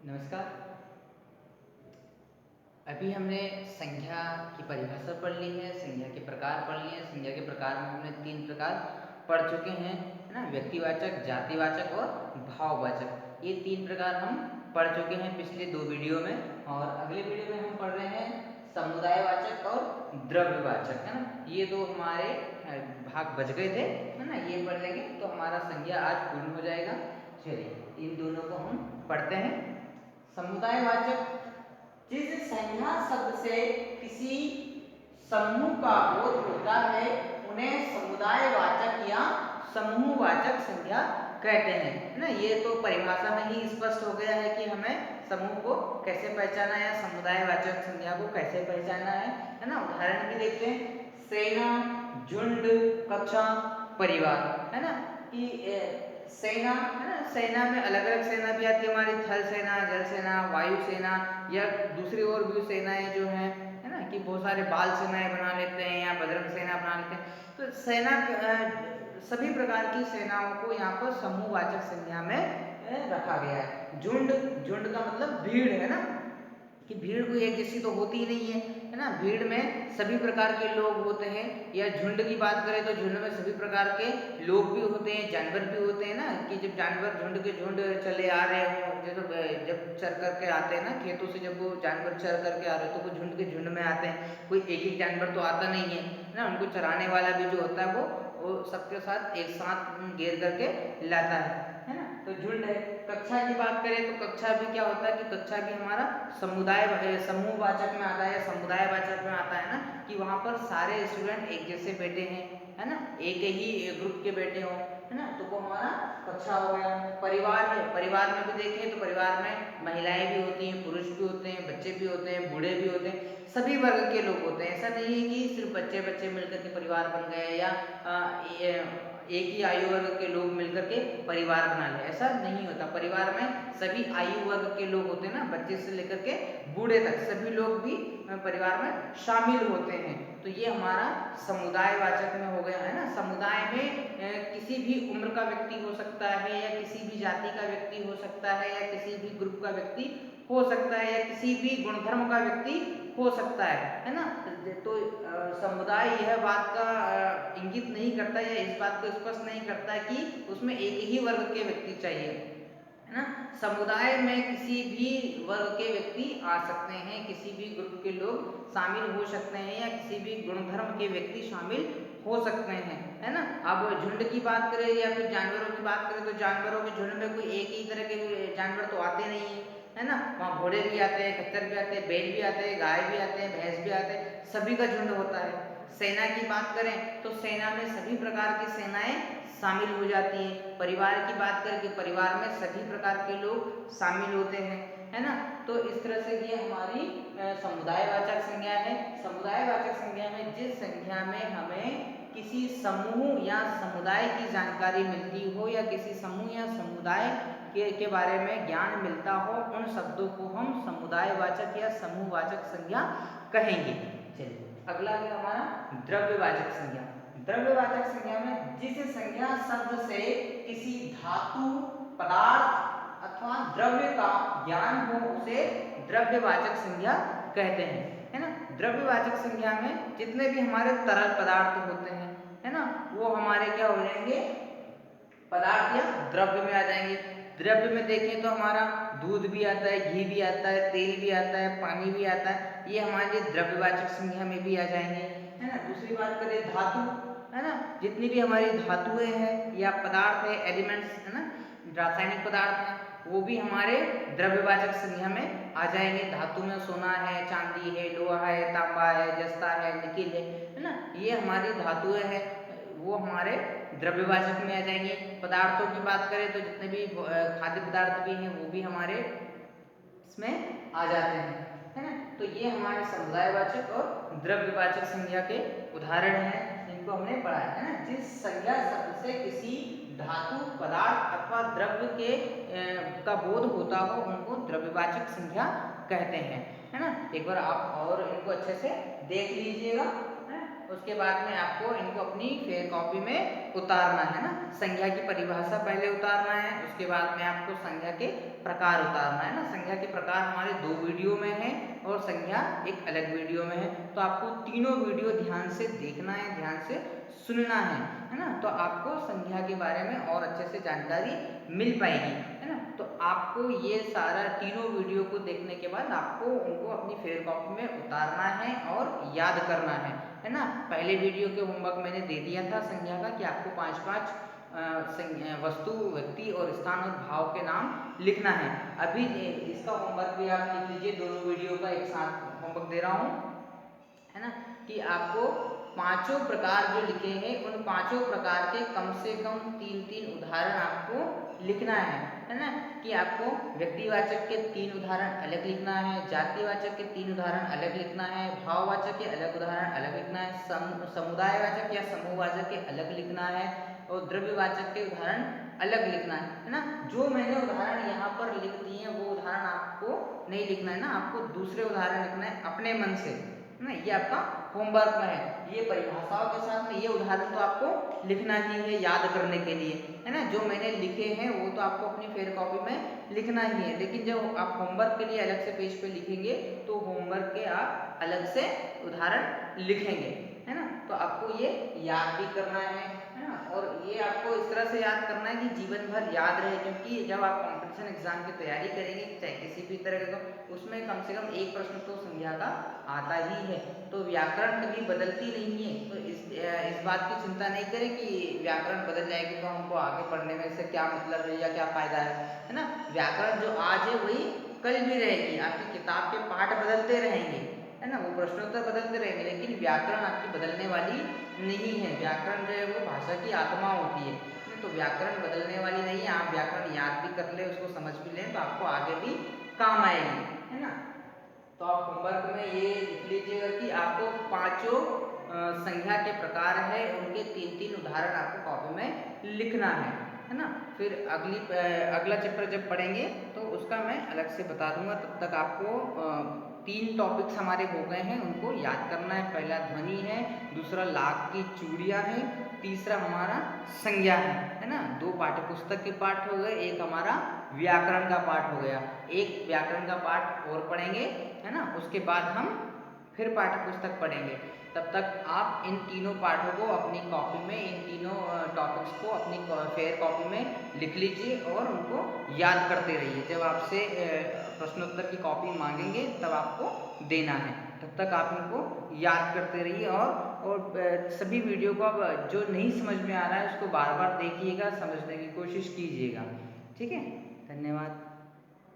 नमस्कार। अभी हमने संज्ञा की परिभाषा पढ़ ली है, संज्ञा के प्रकार पढ़ लिए हैं। संज्ञा के प्रकार में हमने 3 प्रकार पढ़ चुके हैं, है ना? व्यक्तिवाचक, जातिवाचक और भाववाचक। ये 3 प्रकार हम पढ़ चुके हैं पिछले 2 वीडियो में, और अगले वीडियो में हम पढ़ रहे हैं समुदायवाचक और द्रव्यवाचक, है ना? ये 2 हमारे भाग बच गए थे, है ना? ये पढ़ लेंगे तो हमारा संज्ञा आज पूर्ण हो जाएगा। चलिए इन दोनों को हम पढ़ते हैं। समुदायवाचक, जिस संज्ञा शब्द से किसी समूह का बोध होता है उन्हें समुदायवाचक या समूहवाचक संज्ञा कहते हैं, है ना? ये तो परिभाषा में ही स्पष्ट हो गया है कि हमें समूह को कैसे पहचाना है या समुदायवाचक संज्ञा को कैसे पहचानना है ना? उदाहरण भी देखते हैं। सेना, झुंड, कक्षा, परिवार, है ना? कि सेना, है ना? सेना में अलग अलग सेना भी आती है हमारी, थल सेना, जल सेना, वायु सेना, या दूसरी और भी सेनाएं जो हैं, है ना? कि बहुत सारे बाल सेनाएं बना लेते हैं या बजरंग सेना बना लेते हैं। तो सेना सभी प्रकार की सेनाओं को यहाँ पर समूहवाचक संज्ञा में रखा गया है। झुंड, झुंड का मतलब भीड़, है ना? कि भीड़ कोई एक जैसी तो होती ही नहीं है ना? भीड़ में सभी प्रकार के लोग होते हैं। या झुंड की बात करें तो झुंड में सभी प्रकार के लोग भी होते हैं, जानवर भी होते हैं ना? कि जब जानवर झुंड के झुंड चले आ रहे हो, जब चर करके आते हैं ना खेतों से, जब वो जानवर चर करके आ रहे हो तो वो झुंड के झुंड में आते हैं। कोई एक एक जानवर तो आता नहीं है ना? उनको चराने वाला भी जो होता है वो सबके साथ एक साथ घेर करके लाता है ना? तो झुंड है। कक्षा की बात करें तो कक्षा भी क्या होता है कि कक्षा भी हमारा समुदाय समूहवाचक में आता है, समुदायवाचक में आता है ना? कि वहाँ पर सारे स्टूडेंट एक जैसे बैठे हैं, है ना? एक ही ग्रुप के बैठे हों, है ना? तो वो हमारा कक्षा हो गया। परिवार है, परिवार में भी देखें तो परिवार में महिलाएं भी होती हैं, पुरुष भी होते हैं, बच्चे भी होते हैं, बूढ़े भी होते हैं, सभी वर्ग के लोग होते हैं। ऐसा नहीं है कि सिर्फ बच्चे बच्चे मिलकर के परिवार बन गए या एक ही आयु वर्ग के लोग मिलकर के परिवार बना ले, ऐसा नहीं होता। परिवार में सभी आयु वर्ग के लोग होते हैं ना, बच्चे से लेकर के बूढ़े तक सभी लोग भी परिवार में शामिल होते हैं। तो ये हमारा समुदायवाचक में हो गया, है ना? समुदाय में किसी भी उम्र का व्यक्ति हो सकता है, या किसी भी जाति का व्यक्ति हो सकता है, या किसी भी ग्रुप का व्यक्ति हो सकता है, या किसी भी गुणधर्म का व्यक्ति हो सकता है ना? तो समुदाय यह बात का इंगित नहीं करता या इस बात को स्पष्ट नहीं करता कि उसमें एक ही वर्ग के व्यक्ति चाहिए, है ना? समुदाय में किसी भी वर्ग के व्यक्ति आ सकते हैं, किसी भी ग्रुप के लोग शामिल हो सकते हैं, या किसी भी गुणधर्म के व्यक्ति शामिल हो सकते हैं, है ना? अब झुंड की बात करें या फिर जानवरों की बात करें तो जानवरों के झुंड में कोई एक ही तरह के जानवर तो आते नहीं है ना? वहाँ घोड़े भी आते हैं, खच्चर भी आते हैं, बैल भी आते हैं, गाय भी आते हैं, भैंस भी आते हैं, सभी का झुंड होता है। सेना की बात करें तो सेना में सभी प्रकार की सेनाएं शामिल हो जाती हैं। परिवार की बात करें कि परिवार में सभी प्रकार के लोग शामिल होते हैं, है ना? तो इस तरह से ये हमारी समुदायवाचक संज्ञा है। समुदायवाचक संज्ञा में जिस संज्ञा में हमें किसी समूह या समुदाय की जानकारी मिलती हो, या किसी समूह या समुदाय के बारे में ज्ञान मिलता हो, उन शब्दों को हम समुदायवाचक या समूहवाचक संज्ञा कहेंगे। चलिए अगला है हमारा द्रव्यवाचक संज्ञा। द्रव्यवाचक संज्ञा में जिस संज्ञा शब्द से किसी धातु, पदार्थ अथवा द्रव्य का ज्ञान हो उसे द्रव्यवाचक संज्ञा कहते हैं, है ना? द्रव्यवाचक संज्ञा में जितने भी हमारे तरल पदार्थ होते हैं, है ना, वो हमारे क्या हो जाएंगे? पदार्थ या द्रव्य में आ जाएंगे। द्रव्य में देखें तो हमारा दूध भी आता है, घी भी आता है, तेल भी आता है, पानी भी आता है, ये हमारे द्रव्यवाचक संज्ञा में भी आ जाएंगे, है ना? दूसरी बात करें धातु, है ना? जितनी भी हमारी धातुएं हैं या पदार्थ है, एलिमेंट्स, है ना, रासायनिक पदार्थ हैं, वो भी हमारे द्रव्यवाचक संज्ञा में आ जाएंगे। धातु में सोना है, चांदी है, लोहा है, तांबा है, जस्ता है, निकिल है ना? ये हमारी धातुएं हैं, वो हमारे द्रव्यवाचक में आ जाएंगे। पदार्थों की बात करें तो जितने भी खाद्य पदार्थ भी हैं वो भी हमारे इसमें आ जाते हैं, है ना? तो ये हमारे समुदायवाचक और द्रव्यवाचक संज्ञा के उदाहरण हैं, इनको हमने पढ़ा है ना? जिस संज्ञा शब्द से किसी धातु, पदार्थ अथवा द्रव्य के का बोध होता हो उनको द्रव्यवाचक संज्ञा कहते हैं, है ना? एक बार आप और इनको अच्छे से देख लीजिएगा, उसके बाद में आपको इनको अपनी फेयर कॉपी में उतारना है ना। संज्ञा की परिभाषा पहले उतारना है, उसके बाद में आपको संज्ञा के प्रकार उतारना है ना। संज्ञा के प्रकार हमारे 2 वीडियो में है और संज्ञा एक अलग वीडियो में है, तो आपको तीनों वीडियो ध्यान से देखना है, ध्यान से सुनना है ना। तो आपको संज्ञा के बारे में और अच्छे से जानकारी मिल पाएगी, है ना। तो आपको ये सारा तीनों वीडियो को देखने के बाद आपको उनको अपनी फेयर कॉपी में उतारना है और याद करना है ना। पहले वीडियो के होमवर्क मैंने दे दिया था संज्ञा का कि आपको 5-5 वस्तु, व्यक्ति और स्थान और भाव के नाम लिखना है। अभी इसका होमवर्क भी आप लिख लीजिए, दोनों वीडियो का एक साथ होमवर्क दे रहा हूँ, है ना। कि आपको 5 प्रकार जो लिखे हैं उन 5 प्रकार के कम से कम 3-3 उदाहरण आपको लिखना है ना। कि आपको व्यक्तिवाचक के 3 उदाहरण अलग लिखना है, जातिवाचक के 3 उदाहरण अलग लिखना है, भाववाचक के अलग उदाहरण अलग लिखना है, समुदायवाचक या समूहवाचक के अलग लिखना है और द्रव्यवाचक के उदाहरण अलग लिखना है ना। जो मैंने उदाहरण यहाँ पर लिख दिए हैं वो उदाहरण आपको नहीं लिखना है ना, आपको दूसरे उदाहरण लिखना है अपने मन से ना। ये आपका होमवर्क में है, ये परिभाषाओं के साथ में ये उदाहरण तो आपको लिखना ही है याद करने के लिए, है ना। जो मैंने लिखे हैं वो तो आपको अपनी फेयर कॉपी में लिखना ही है, लेकिन जब आप होमवर्क के लिए अलग से पेज पे लिखेंगे तो होमवर्क के आप अलग से उदाहरण लिखेंगे, है ना। तो आपको ये याद भी करना है ना। और ये आपको इस तरह से याद करना है कि जीवन भर याद रहे, क्योंकि जब आप कॉम्पिटिशन एग्जाम की तैयारी करेंगे चाहे किसी भी तरह का, उसमें कम से कम एक प्रश्न तो संज्ञा का आता ही है। तो व्याकरण कभी बदलती नहीं है, तो इस बात की चिंता नहीं करें कि व्याकरण बदल जाएगी तो हमको आगे पढ़ने में से क्या मतलब है या क्या फायदा है ना। व्याकरण जो आज है वही कल भी रहेगी, आपकी किताब के पाठ बदलते रहेंगे, है ना, वो प्रश्नोत्तर बदलते रहेंगे, लेकिन व्याकरण आपकी बदलने वाली नहीं है। व्याकरण जो है वो भाषा की आत्मा होती है, तो व्याकरण बदलने वाली नहीं है। आप व्याकरण याद भी कर ले, उसको समझ भी लें तो आपको आगे भी काम आएगी, है ना। तो आप होमवर्क में ये लिख लीजिएगा कि आपको 5 संख्या के प्रकार है उनके 3-3 उदाहरण आपको कॉपी में लिखना है ना। फिर अगला चैप्टर जब पढ़ेंगे तो उसका मैं अलग से बता दूंगा। तब तक आपको 3 टॉपिक्स हमारे हो गए हैं, उनको याद करना है। पहला ध्वनि है, दूसरा लाख की चूड़ियाँ है, तीसरा हमारा संज्ञा है ना। 2 पाठ्य पुस्तक के पाठ हो गए, एक हमारा व्याकरण का पाठ हो गया। एक व्याकरण का पाठ और पढ़ेंगे, है ना, उसके बाद हम फिर पाठ्य पुस्तक पढ़ेंगे। तब तक आप इन तीनों पाठों को अपनी कॉपी में, इन तीनों टॉपिक्स को अपनी फेयर कॉपी में लिख लीजिए और उनको याद करते रहिए। जब आपसे प्रश्नोत्तर की कॉपी मांगेंगे तब आपको देना है, तब तक आप इनको याद करते रहिए। और सभी वीडियो को अब जो नहीं समझ में आ रहा है उसको बार बार देखिएगा, समझने की कोशिश कीजिएगा। ठीक है, धन्यवाद।